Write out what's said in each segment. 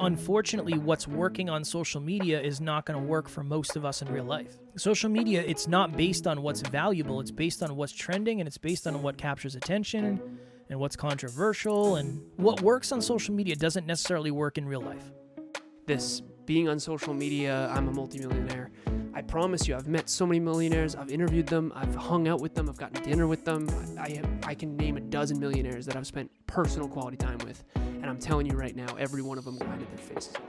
unfortunately, what's working on social media is not going to work for most of us in real life. Social media, it's not based on what's valuable. It's based on what's trending, and it's based on what captures attention and what's controversial. And what works on social media doesn't necessarily work in real life. This being on social media, I'm a multimillionaire. I promise you, I've met so many millionaires. I've interviewed them. I've hung out with them. I've gotten dinner with them. I can name a dozen millionaires that I've spent personal quality time with. And I'm telling you right now, every one of them grinded their faces off.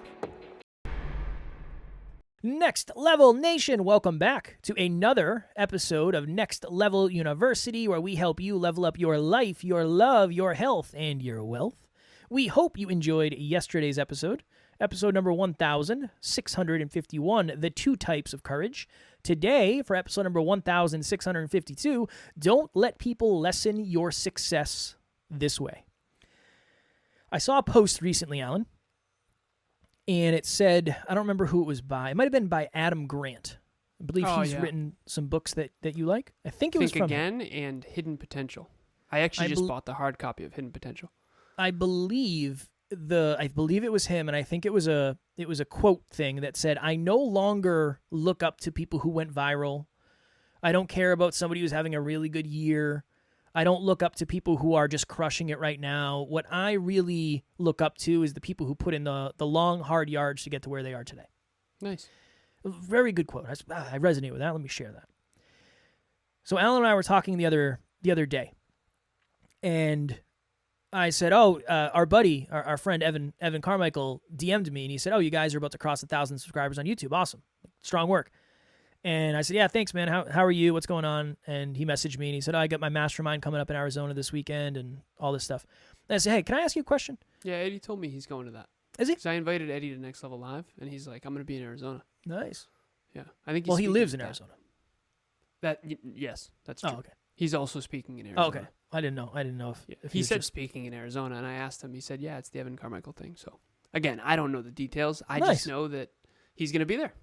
Next Level Nation, welcome back to another episode of Next Level University, where we help you level up your life, your love, your health, and your wealth. We hope you enjoyed yesterday's episode number 1651, The Two Types of Courage. Today, for episode number 1652, don't let people lessen your success this way. I saw a post recently, Alan, and it said, I don't remember who it was by. It might have been by Adam Grant. I believe he's written some books that you like. I think it was from Again and Hidden Potential. I actually just bought the hard copy of Hidden Potential. I believe it was him, and I think it was a quote thing that said, I no longer look up to people who went viral. I don't care about somebody who's having a really good year. I don't look up to people who are just crushing it right now. What I really look up to is the people who put in the long, hard yards to get to where they are today. Nice. Very good quote. I resonate with that. Let me share that. So Alan and I were talking the other day, and I said, our buddy, our friend Evan Carmichael DM'd me, and he said, you guys are about to cross 1,000 subscribers on YouTube. Awesome. Strong work. And I said, yeah, thanks, man. How are you? What's going on? And he messaged me, and he said, I got my mastermind coming up in Arizona this weekend and all this stuff. And I said, hey, can I ask you a question? Yeah, Eddie told me he's going to that. Is he? Because I invited Eddie to Next Level Live, and he's like, I'm going to be in Arizona. Nice. Yeah. I think. He lives in Arizona. Yes, that's true. Oh, okay. He's also speaking in Arizona. Oh, okay. I didn't know if he said speaking in Arizona, and I asked him. He said, yeah, it's the Evan Carmichael thing. So, again, I don't know the details. I just know that he's going to be there.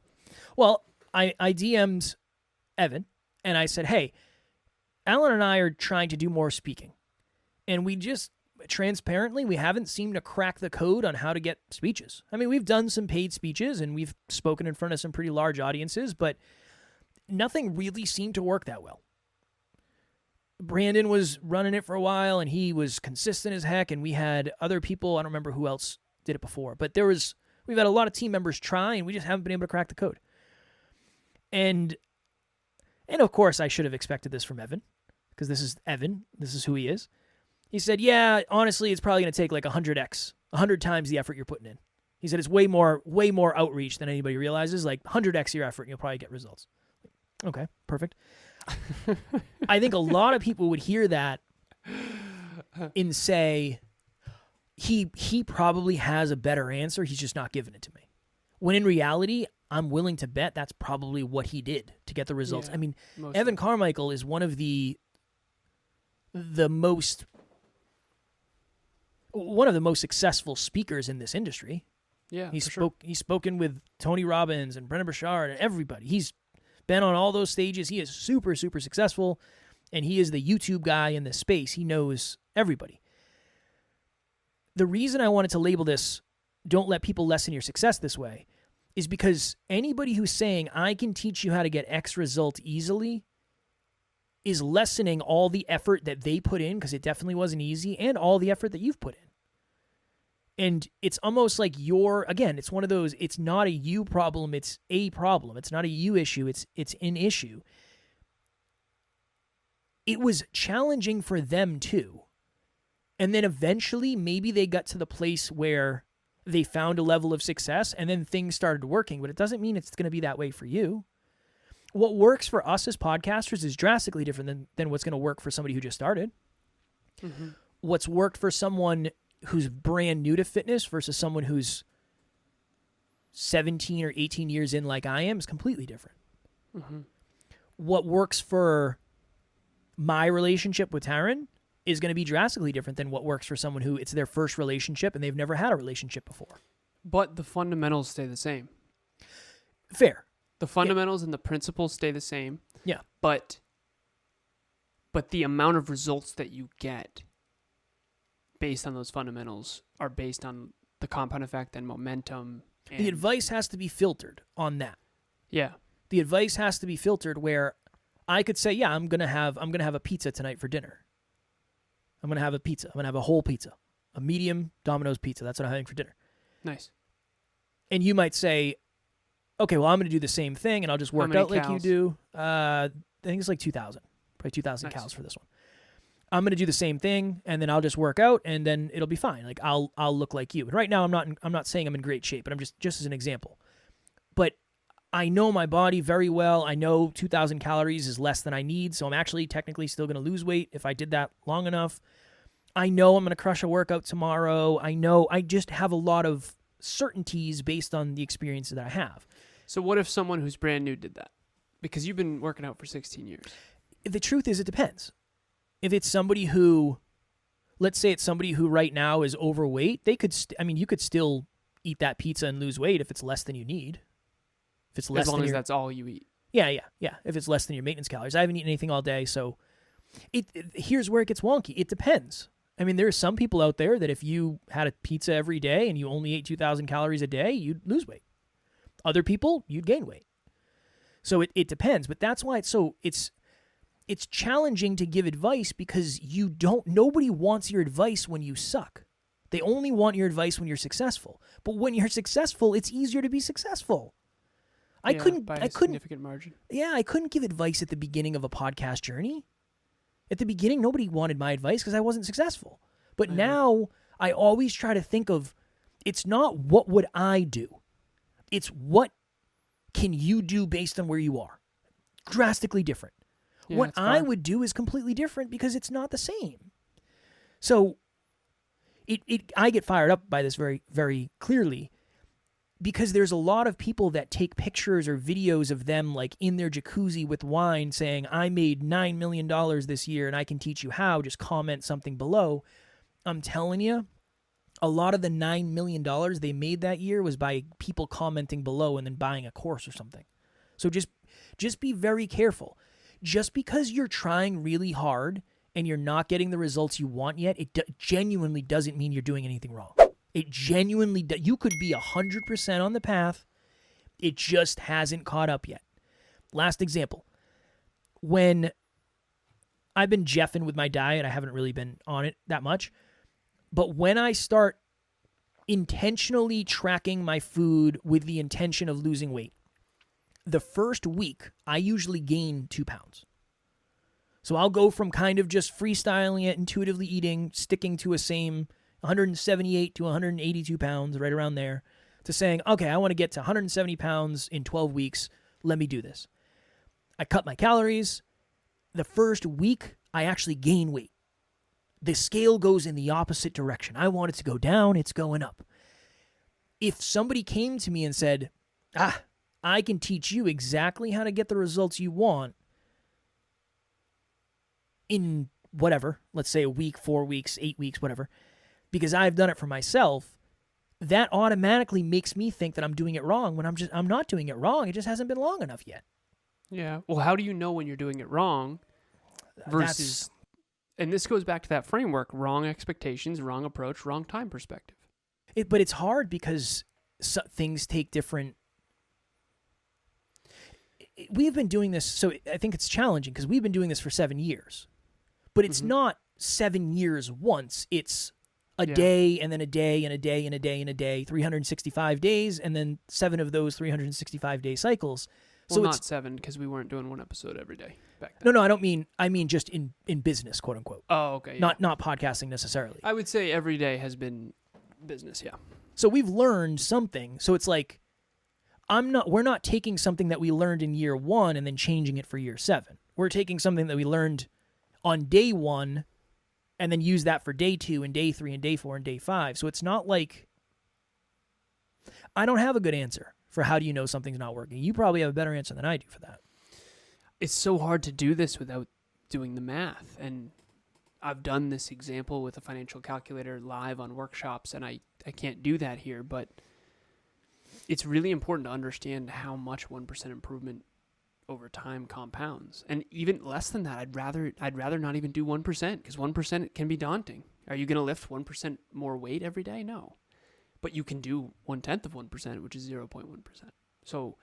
Well, I DM'd Evan, and I said, hey, Alan and I are trying to do more speaking. And we just, transparently, we haven't seemed to crack the code on how to get speeches. I mean, we've done some paid speeches, and we've spoken in front of some pretty large audiences, but nothing really seemed to work that well. Brandon was running it for a while, and he was consistent as heck, and we had other people, I don't remember who else did it before, but we've had a lot of team members try, and we just haven't been able to crack the code. And of course, I should have expected this from Evan, because this is Evan. This is who he is. He said, yeah, honestly, it's probably going to take like 100 times the effort you're putting in. He said it's way more outreach than anybody realizes, like 100x your effort, and you'll probably get results. Okay, perfect. I think a lot of people would hear that and say, he probably has a better answer, he's just not giving it to me. When in reality, I'm willing to bet that's probably what he did to get the results. Yeah, I mean, Evan Carmichael is one of the most successful speakers in this industry. Yeah, he's spoken with Tony Robbins and Brendan Burchard and everybody. He's been on all those stages. He is super, super successful, and he is the YouTube guy in this space. He knows everybody. The reason I wanted to label this, don't let people lessen your success this way, is because anybody who's saying, I can teach you how to get X result easily, is lessening all the effort that they put in, because it definitely wasn't easy, and all the effort that you've put in. And it's almost like it's one of those, it's not a you problem, it's a problem. It's not a you issue, it's an issue. It was challenging for them too. And then eventually, maybe they got to the place where they found a level of success, and then things started working, but it doesn't mean it's going to be that way for you. What works for us as podcasters is drastically different than what's going to work for somebody who just started. Mm-hmm. What's worked for someone who's brand new to fitness versus someone who's 17 or 18 years in like I am is completely different. Mm-hmm. What works for my relationship with Taryn is going to be drastically different than what works for someone who it's their first relationship and they've never had a relationship before. But the fundamentals stay the same. Fair. The fundamentals and the principles stay the same. Yeah. But the amount of results that you get based on those fundamentals are based on the compound effect and momentum. And The advice has to be filtered on that. yeah. The advice has to be filtered where I could say, yeah, I'm gonna have a pizza tonight for dinner. I'm gonna have a pizza. I'm gonna have a whole pizza, a medium Domino's pizza. That's what I'm having for dinner. Nice. And you might say, okay, well, I'm gonna do the same thing, and I'll just work many out like you calories? do. I think it's like 2,000, probably 2,000 Nice. calories for this one. I'm gonna do the same thing, and then I'll just work out, and then it'll be fine. Like I'll look like you. And right now, I'm not saying I'm in great shape, but I'm just as an example. But I know my body very well. I know 2,000 calories is less than I need, so I'm actually technically still going to lose weight if I did that long enough. I know I'm going to crush a workout tomorrow. I know I just have a lot of certainties based on the experiences that I have. So what if someone who's brand new did that? Because you've been working out for 16 years. The truth is, it depends. If it's somebody who, let's say it's somebody who right now is overweight, they could, you could still eat that pizza and lose weight if it's less than you need. If it's less As long than as your, that's all you eat. Yeah. If it's less than your maintenance calories. I haven't eaten anything all day, so here's where it gets wonky. It depends. I mean, there are some people out there that if you had a pizza every day and you only ate 2,000 calories a day, you'd lose weight. Other people, you'd gain weight. So it depends. But that's why it's challenging to give advice because nobody wants your advice when you suck. They only want your advice when you're successful. But when you're successful, it's easier to be successful. I couldn't significant margin. Yeah, I couldn't give advice at the beginning of a podcast journey. At the beginning, nobody wanted my advice because I wasn't successful. But now I always try to think of, it's not what would I do. It's what can you do based on where you are. Drastically different. Yeah, What it's I hard. would do is completely different because it's not the same. So I get fired up by this very, very clearly because there's a lot of people that take pictures or videos of them like in their jacuzzi with wine saying, I made $9 million this year and I can teach you how. Just comment something below. I'm telling you, a lot of the $9 million they made that year was by people commenting below and then buying a course or something. So just be very careful. Just because you're trying really hard and you're not getting the results you want yet, it genuinely doesn't mean you're doing anything wrong. It genuinely you could be 100% on the path. It just hasn't caught up yet. Last example. When I've been jeffing with my diet, I haven't really been on it that much. But when I start intentionally tracking my food with the intention of losing weight, the first week, I usually gain 2 pounds. So I'll go from kind of just freestyling it, intuitively eating, sticking to a same 178 to 182 pounds, right around there, to saying, okay, I want to get to 170 pounds in 12 weeks. Let me do this. I cut my calories. The first week, I actually gain weight. The scale goes in the opposite direction. I want it to go down. It's going up. If somebody came to me and said, I can teach you exactly how to get the results you want in whatever, let's say a week, 4 weeks, 8 weeks, whatever, because I've done it for myself, that automatically makes me think that I'm doing it wrong when I'm not doing it wrong. It just hasn't been long enough yet. Yeah. Well, how do you know when you're doing it wrong versus, and this goes back to that framework, wrong expectations, wrong approach, wrong time perspective. But it's hard because things take different. We've been doing this, so I think it's challenging because we've been doing this for 7 years. But it's not 7 years once. It's a day and then a day and a day and a day and a day, 365 days, and then 7 of those 365-day cycles. Well, so not it's 7 because we weren't doing one episode every day back then. No, I don't mean. I mean just in business, quote unquote. Oh, okay. Yeah. Not podcasting necessarily. I would say every day has been business. Yeah. So we've learned something. So it's like we're not taking something that we learned in year 1 and then changing it for year 7. We're taking something that we learned on day 1 and then use that for day 2 and day 3 and day 4 and day 5. So it's not like I don't have a good answer for how do you know something's not working. You probably have a better answer than I do for that. It's so hard to do this without doing the math. And I've done this example with a financial calculator live on workshops, and I can't do that here, but it's really important to understand how much 1% improvement over time compounds. And even less than that, I'd rather not even do 1% because 1% can be daunting. Are you going to lift 1% more weight every day? No. but you can do 1/10 of 1%, which is 0.1%. So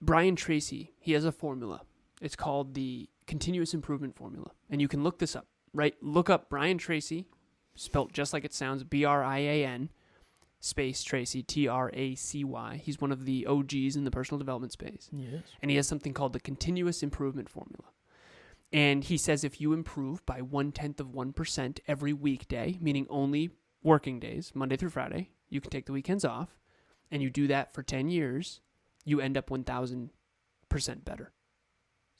Brian Tracy, he has a formula. It's called the continuous improvement formula. And you can look this up, right? Look up Brian Tracy, spelt just like it sounds, Brian, space Tracy, Tracy. He's one of the OGs in the personal development space. Yes. And he has something called the continuous improvement formula. And he says if you improve by 1/10 of 1% every weekday, meaning only working days, Monday through Friday, you can take the weekends off, and you do that for 10 years, you end up 1,000% better.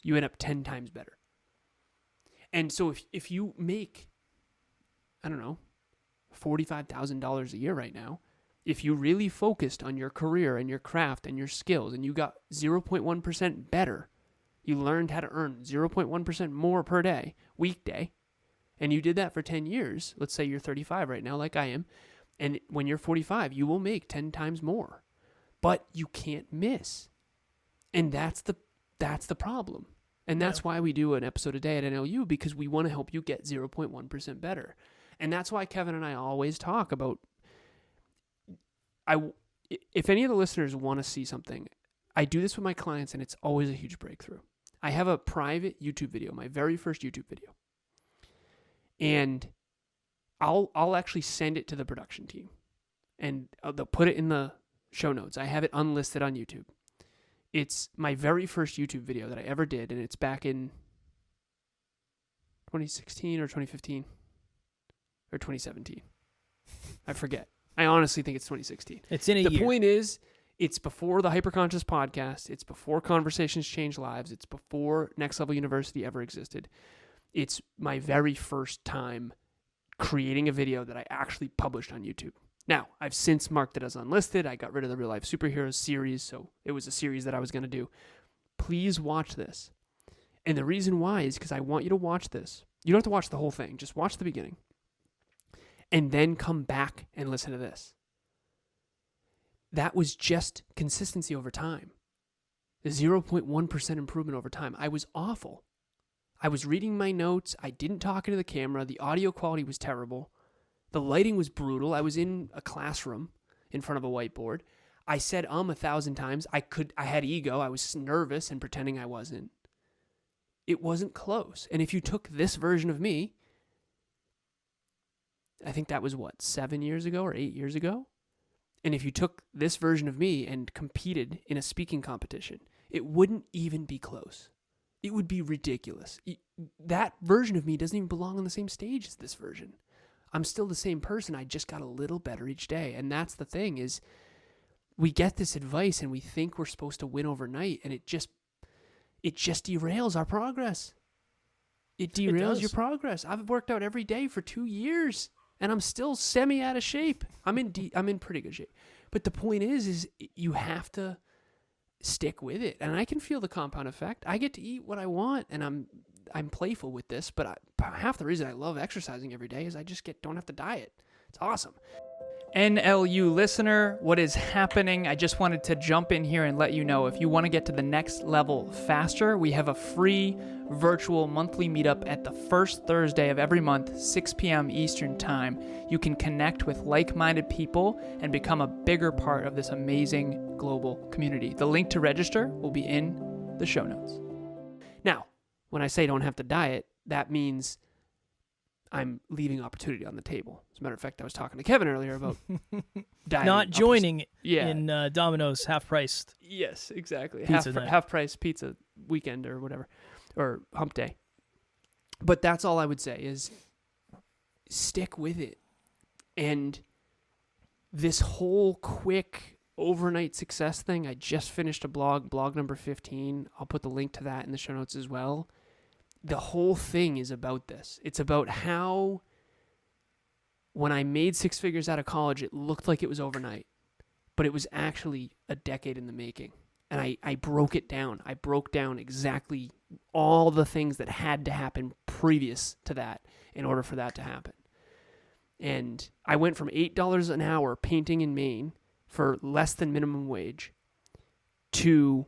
You end up 10 times better. And so if you make, I don't know, $45,000 a year right now, if you really focused on your career and your craft and your skills and you got 0.1% better, you learned how to earn 0.1% more per day, weekday, and you did that for 10 years, let's say you're 35 right now, like I am, and when you're 45, you will make 10 times more. But you can't miss. And that's the problem. And that's why we do an episode a day at NLU, because we want to help you get 0.1% better. And that's why Kevin and I always talk about, if any of the listeners want to see something, I do this with my clients and it's always a huge breakthrough. I have a private YouTube video, my very first YouTube video. And I'll actually send it to the production team and they'll put it in the show notes. I have it unlisted on YouTube. It's my very first YouTube video that I ever did, and it's back in 2016 or 2015 or 2017. I forget. I honestly think it's 2016. It's in a year. The point is, it's before the Hyperconscious podcast. It's before Conversations Change Lives. It's before Next Level University ever existed. It's my very first time creating a video that I actually published on YouTube. Now, I've since marked it as unlisted. I got rid of the Real Life Superheroes series, so it was a series that I was going to do. Please watch this. And the reason why is because I want you to watch this. You don't have to watch the whole thing. Just watch the beginning. And then come back and listen to this. That was just consistency over time. The 0.1% improvement over time. I was awful. I was reading my notes. I didn't talk into the camera. The audio quality was terrible. The lighting was brutal. I was in a classroom in front of a whiteboard. I said 1,000 times. I had ego. I was nervous and pretending I wasn't. It wasn't close. And if you took this version of me, I think that was 7 years ago or 8 years ago? And if you took this version of me and competed in a speaking competition, it wouldn't even be close. It would be ridiculous. That version of me doesn't even belong on the same stage as this version. I'm still the same person. I just got a little better each day. And that's the thing is we get this advice and we think we're supposed to win overnight, and it just derails our progress. It derails your progress. I've worked out every day for 2 years and I'm still semi out of shape. I'm in pretty good shape. But the point is you have to stick with it. And I can feel the compound effect. I get to eat what I want, and I'm playful with this, but half the reason I love exercising every day is I just don't have to diet. It's awesome. NLU listener, what is happening? I just wanted to jump in here and let you know, if you want to get to the next level faster, we have a free virtual monthly meetup at the first Thursday of every month, 6 p.m. Eastern Time. You can connect with like-minded people and become a bigger part of this amazing global community. The link to register will be in the show notes. Now, when I say don't have to diet, that means I'm leaving opportunity on the table. As a matter of fact, I was talking to Kevin earlier about dieting. Not joining Yeah. in Domino's half-priced. Yes, exactly. Pizza night. Half-price pizza weekend or whatever, or hump day. But that's all I would say is stick with it. And this whole quick overnight success thing, I just finished a blog number 15. I'll put the link to that in the show notes as well. The whole thing is about this. It's about how when I made 6 figures out of college, it looked like it was overnight, but it was actually a decade in the making. And I broke it down. I broke down exactly all the things that had to happen previous to that in order for that to happen. And I went from $8 an hour painting in Maine for less than minimum wage to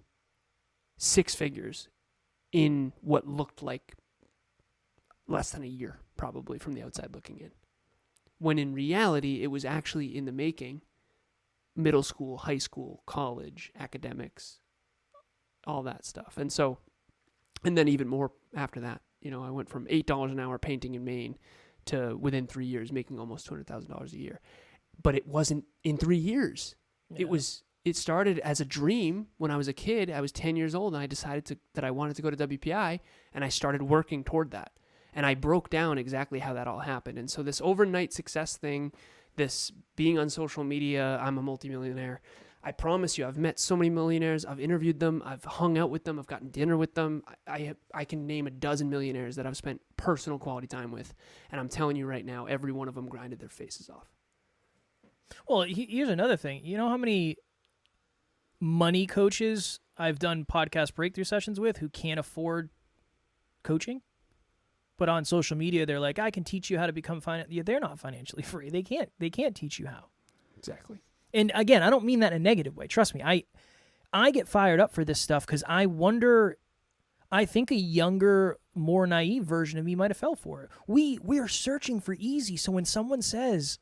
6 figures in what looked like less than a year, probably, from the outside looking in. when in reality, it was actually in the making. Middle school, high school, college, academics, all that stuff. And then even more after that, I went from $8 an hour painting in Maine to within 3 years making almost $200,000 a year. But it wasn't in 3 years. Yeah. It started as a dream when I was a kid. I was 10 years old and I decided that I wanted to go to WPI, and I started working toward that. And I broke down exactly how that all happened. And so this overnight success thing, this being on social media, I'm a multimillionaire. I promise you, I've met so many millionaires. I've interviewed them. I've hung out with them. I've gotten dinner with them. I can name a dozen millionaires that I've spent personal quality time with. And I'm telling you right now, every one of them grinded their faces off. Well, here's another thing. You know how many money coaches I've done podcast breakthrough sessions with who can't afford coaching? But on social media, they're like, I can teach you how to become financially. They're not financially free. They can't teach you how. Exactly. And again, I don't mean that in a negative way. Trust me, I get fired up for this stuff because I think a younger, more naive version of me might have fell for it. We are searching for easy. So when someone says,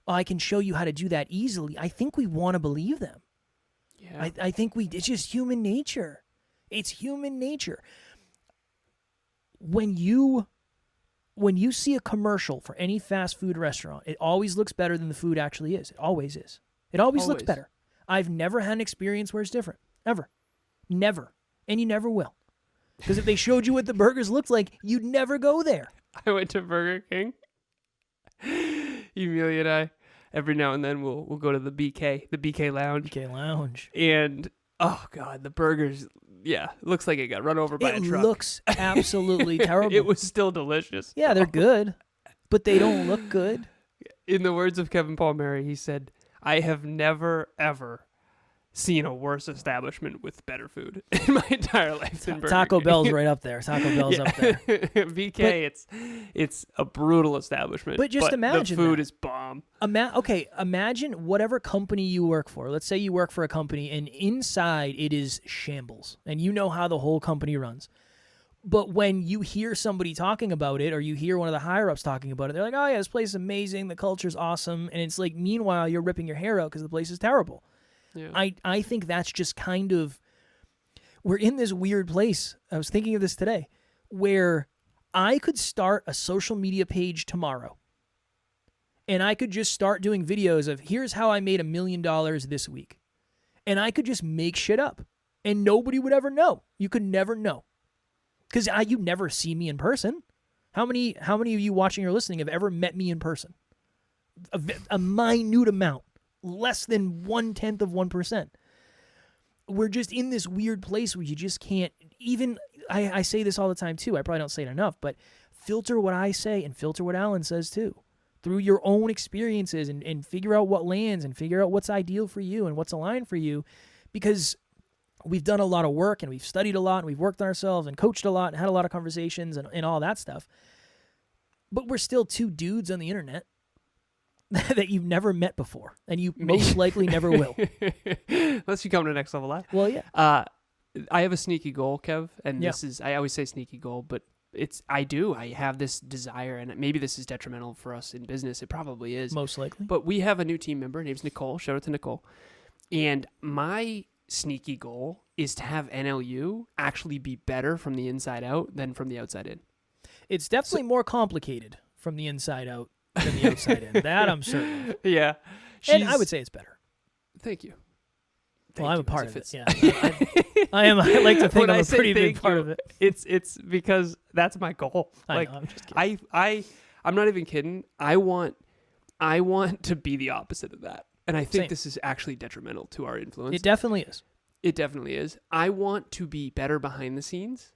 oh, I can show you how to do that easily, I think we want to believe them. Yeah. I think it's just human nature. It's human nature. When you see a commercial for any fast food restaurant, it always looks better than the food actually is. It always is. It always looks better. I've never had an experience where it's different. Ever. Never. And you never will. Because if they showed you what the burgers looked like, you'd never go there. I went to Burger King. Emilia and I, every now and then, we'll go to the BK Lounge. BK Lounge. And, oh, God, the burgers, yeah, looks like it got run over by a truck. It looks absolutely terrible. It was still delicious. Yeah, they're good, but they don't look good. In the words of Kevin Palmieri, he said, I have never, ever seen a worse establishment with better food in my entire life than Burger Taco King. Bell's right up there. Taco Bell's up there. BK, it's a brutal establishment. But just imagine the food that. is bomb. Imagine whatever company you work for. Let's say you work for a company and inside it is shambles and you know how the whole company runs. But when you hear somebody talking about it or you hear one of the higher-ups talking about it, they're like, oh, yeah, this place is amazing. The culture's awesome. And it's like, meanwhile, you're ripping your hair out because the place is terrible. Yeah. I think that's just kind of, we're in this weird place. I was thinking of this today, where I could start a social media page tomorrow, and I could just start doing videos of, here's how I made $1 million this week. And I could just make shit up, and nobody would ever know. You could never know. Because you'd never see me in person. How many of you watching or listening have ever met me in person? A minute amount. Less than 0.1%. We're just in this weird place where you just can't even, I say this all the time too, I probably don't say it enough, but filter what I say and filter what Alan says too. Through your own experiences and figure out what lands and figure out what's ideal for you and what's aligned for you, because we've done a lot of work and we've studied a lot and we've worked on ourselves and coached a lot and had a lot of conversations and all that stuff. But we're still two dudes on the internet that you've never met before, and you most likely never will. Unless you come to Next Level Live. Well, yeah. I have a sneaky goal, Kev, and Yeah. this is, I always say sneaky goal, but I have this desire, and maybe this is detrimental for us in business. It probably is. Most likely. But we have a new team member. Her name's Nicole. Shout out to Nicole. And my sneaky goal is to have NLU actually be better from the inside out than from the outside in. It's definitely more complicated from the inside out than the outside in. That I'm certain of. Yeah. And I would say it's better. Thank you. Well, I'm a part of it. it. Yeah, I like to think When I'm I a say pretty big thank part you, of it. It's because that's my goal. I know, I'm just kidding. I'm not even kidding. I want to be the opposite of that. And I think Same. This is actually detrimental to our influence. It definitely is. It definitely is. I want to be better behind the scenes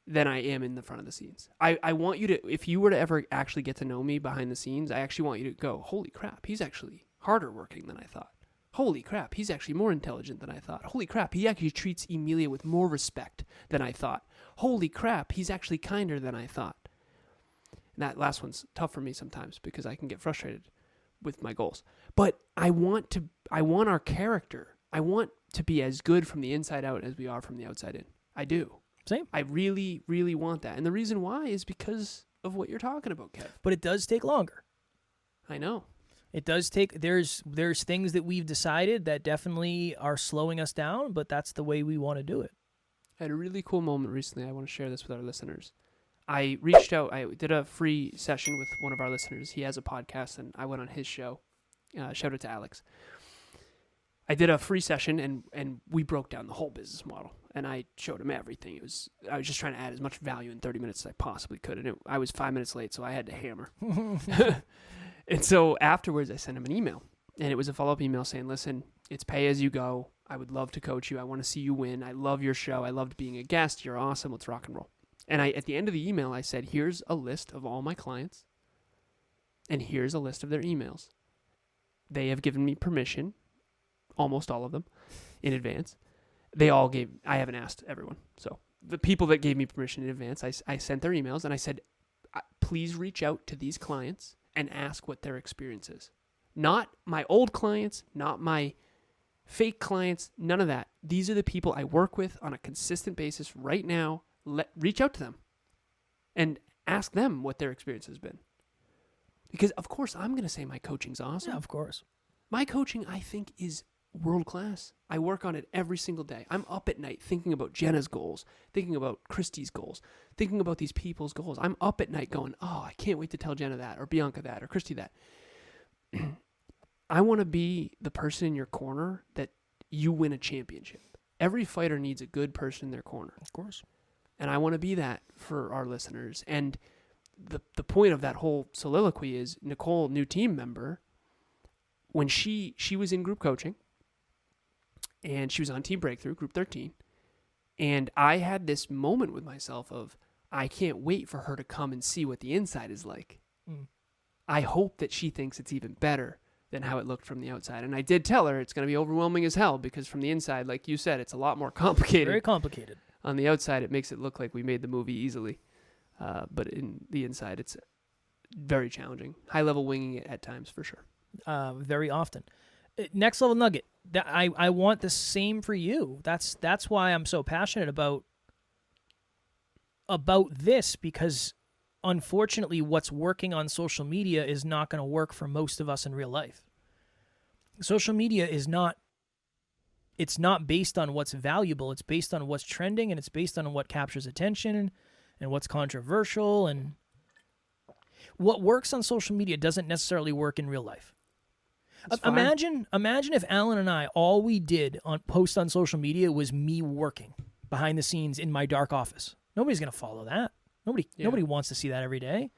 than I am in the front of the scenes. I want you to, if you were to ever actually get to know me behind the scenes, I actually want you to go, holy crap, he's actually harder working than I thought. Holy crap, he's actually more intelligent than I thought. Holy crap, he actually treats Emilia with more respect than I thought. Holy crap, he's actually kinder than I thought. And that last one's tough for me sometimes because I can get frustrated with my goals. But I want our character. I want to be as good from the inside out as we are from the outside in. I do. Same. I really, really want that. And the reason why is because of what you're talking about, Kev. But it does take longer. I know. It does take, there's things that we've decided that definitely are slowing us down, but that's the way we want to do it. I had a really cool moment recently. I want to share this with our listeners. I reached out. I did a free session with one of our listeners. He has a podcast, and I went on his show. Shout out to Alex. I did a free session, and we broke down the whole business model, and I showed him everything. I was just trying to add as much value in 30 minutes as I possibly could, and I was 5 minutes late, so I had to hammer. And so afterwards, I sent him an email, and it was a follow-up email saying, listen, it's pay as you go. I would love to coach you. I want to see you win. I love your show. I loved being a guest. You're awesome. Let's rock and roll. And at the end of the email, I said, here's a list of all my clients, and here's a list of their emails. They have given me permission, almost all of them, in advance. I haven't asked everyone. So the people that gave me permission in advance, I sent their emails, and I said, please reach out to these clients and ask what their experience is. Not my old clients, not my fake clients, none of that. These are the people I work with on a consistent basis right now. Reach out to them and ask them what their experience has been. Because, of course, I'm going to say my coaching's awesome. Yeah, of course. My coaching, I think, is world class. I work on it every single day. I'm up at night thinking about Jenna's goals, thinking about Christy's goals, thinking about these people's goals. I'm up at night going, oh, I can't wait to tell Jenna that, or Bianca that, or Christy that. I want to be the person in your corner that you win a championship. Every fighter needs a good person in their corner. Of course. And I want to be that for our listeners. And the point of that whole soliloquy is Nicole, new team member, when she was in group coaching, and she was on Team Breakthrough, Group 13, and I had this moment with myself of, I can't wait for her to come and see what the inside is like. Mm. I hope that she thinks it's even better than how it looked from the outside. And I did tell her it's going to be overwhelming as hell, because from the inside, like you said, it's a lot more complicated. Very complicated. On the outside, it makes it look like we made the movie easily. But in the inside, it's very challenging. High-level winging it at times, for sure. Very often. Next level nugget. I want the same for you. That's why I'm so passionate about this, because unfortunately what's working on social media is not going to work for most of us in real life. Social media is not based on what's valuable. It's based on what's trending, and it's based on what captures attention and what's controversial, and what works on social media doesn't necessarily work in real life. Imagine if Alan and I, all we did post on social media was me working behind the scenes in my dark office. Nobody's going to follow that. Nobody wants to see that every day.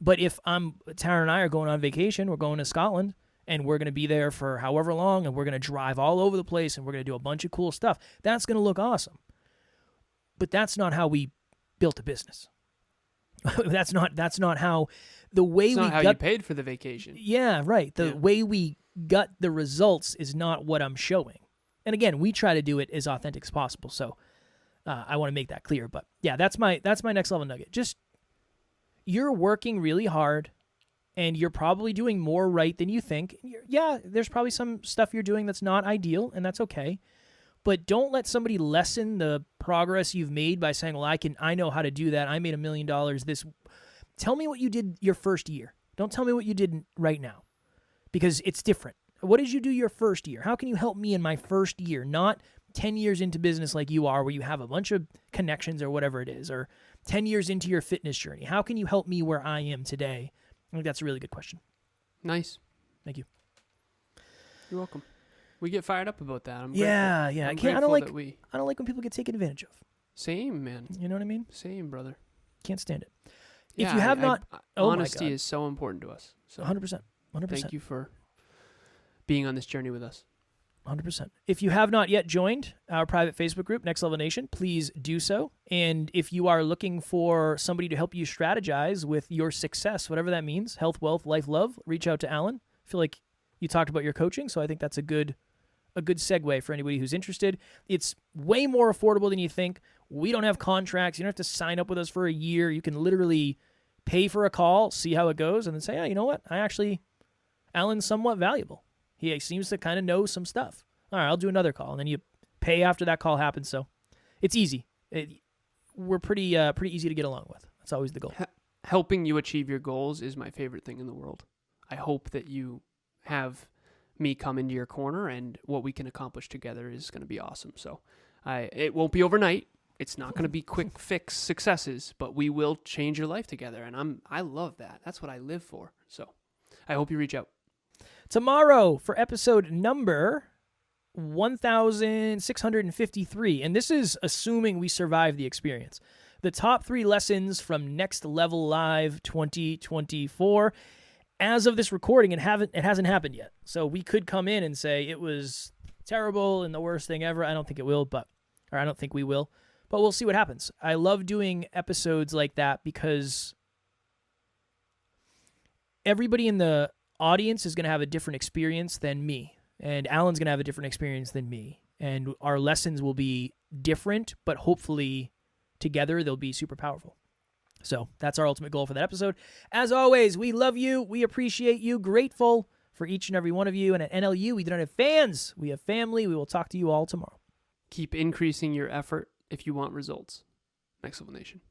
But if Tara and I are going on vacation, we're going to Scotland, and we're going to be there for however long, and we're going to drive all over the place, and we're going to do a bunch of cool stuff, that's going to look awesome. But that's not how we built a business. That's not how the way it's we not how got, you paid for the vacation. Yeah, right. The way we got the results is not what I'm showing. And again, we try to do it as authentic as possible. So I want to make that clear. But yeah, that's my next level nugget. Just, you're working really hard, and you're probably doing more right than you think. Yeah, there's probably some stuff you're doing that's not ideal, and that's okay. But don't let somebody lessen the progress you've made by saying, well, I know how to do that. I made $1 million this. Tell me what you did your first year. Don't tell me what you did right now, because it's different. What did you do your first year? How can you help me in my first year? Not 10 years into business like you are, where you have a bunch of connections or whatever it is, or 10 years into your fitness journey. How can you help me where I am today? I think that's a really good question. Nice. Thank you. You're welcome. We get fired up about that. I'm yeah. grateful. I don't like that I don't like when people get taken advantage of. Same, man. You know what I mean? Same, brother. Can't stand it. Yeah, if you have not, honesty is so important to us. So 100%. Thank you for being on this journey with us. 100%. If you have not yet joined our private Facebook group, Next Level Nation, please do so. And if you are looking for somebody to help you strategize with your success, whatever that means, health, wealth, life, love, reach out to Alan. I feel like you talked about your coaching, so I think that's a good segue for anybody who's interested. It's way more affordable than you think. We don't have contracts. You don't have to sign up with us for a year. You can literally pay for a call, see how it goes, and then say, you know what? Alan's somewhat valuable. He seems to kind of know some stuff. All right, I'll do another call. And then you pay after that call happens. So it's easy. We're pretty easy to get along with. That's always the goal. Helping you achieve your goals is my favorite thing in the world. I hope that you have me come into your corner, and what we can accomplish together is going to be awesome. So it won't be overnight. It's not going to be quick fix successes, but we will change your life together. And I love that. That's what I live for. So I hope you reach out. Tomorrow for episode number 1653. And this is assuming we survive the experience. The top 3 lessons from Next Level Live 2024. As of this recording, it hasn't happened yet. So we could come in and say it was terrible and the worst thing ever. I don't think it will, or I don't think we will, but we'll see what happens. I love doing episodes like that because everybody in the audience is going to have a different experience than me, and Alan's going to have a different experience than me, and our lessons will be different, but hopefully together they'll be super powerful. So that's our ultimate goal for that episode. As always, we love you. We appreciate you. Grateful for each and every one of you. And at NLU, we don't have fans. We have family. We will talk to you all tomorrow. Keep increasing your effort if you want results. Next Level Nation.